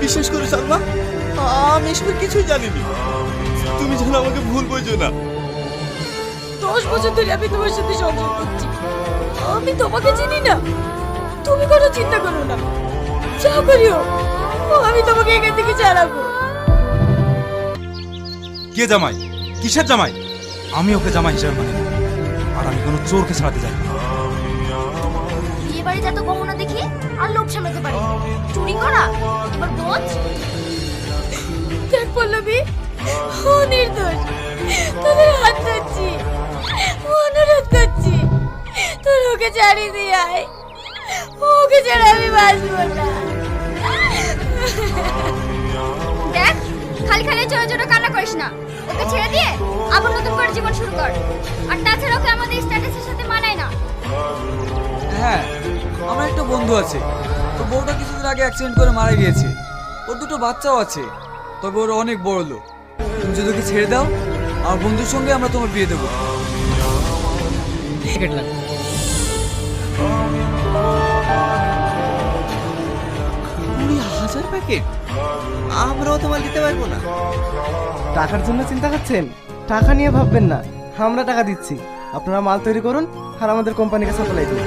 বিশ্বাস করো সালমা, আমি এসবের কিছুই জানিনি। তুমি যেন আমাকে ভুল বোঝো না। 10 বছর ধরে আমি তোমার সাথে সংসার করছি, আমি তোমাকে চিনি না। তুমি কোনো চিন্তা করো না, যা করিও আমি তোমাকে এখান থেকে ছাড়াবো। কে জামাই? কিসের জামাই? আমি ওকে জামাই হিসেবে মানি না। আর আমি কোনো চোরকে ছাড়াতে যাই না। বিয়ে বাড়ি যত গহনা দেখি আর লোভ সামলাতে পারি, চুরি করা এবার বোঝ। দেখ পল্লবী, ও নির্দোষ, তোদের হাত ধরছি, অনুরোধ করছি, তোর ওকে ছাড়িয়ে দিয়ে আয়। ওকে ছাড়া আমি বাঁচবো না। দেখ, খালি খালি জোরে জোরে কান্না করিস না, ওকে ছেড়ে দিয়ে আবার নতুন করে জীবন শুরু কর। আর তাছাড়া ওকে আমাদের স্ট্যাটাসের সাথে মানায় না। হ্যাঁ, আমার একটা বন্ধু আছে, ওর বউটা কিছুদিন আগে অ্যাক্সিডেন্ট করে মারা গিয়েছে। ওর দুটো বাচ্চাও আছে, তবে ওর অনেক বড় লোক। তুমি যদি ওকে ছেড়ে দাও, আমার বন্ধুর সঙ্গে আমরা তোমার বিয়ে দেবো। 20,000 প্যাকেট? আমরাও তোমার দিতে পারবো না। টাকার জন্য চিন্তা করছেন? টাকা নিয়ে ভাববেন না, আমরা টাকা দিচ্ছি। আপনারা মাল তৈরি করুন আর আমাদের কোম্পানিকে সাপ্লাই দিন।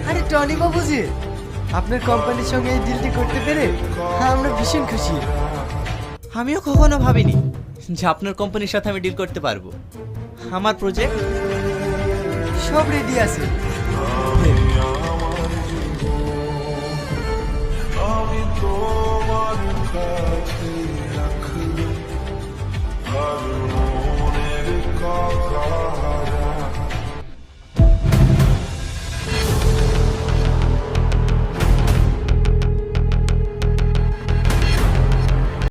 আরে টনি বাবুজি, আপনার কোম্পানির সঙ্গে এই ডিলটি করতে পেরে আমরা ভীষণ খুশি। আমিও কখনো ভাবিনি যে আপনার কোম্পানির সাথে আমি ডিল করতে পারবো। আমার প্রজেক্ট সব রেডি আছে।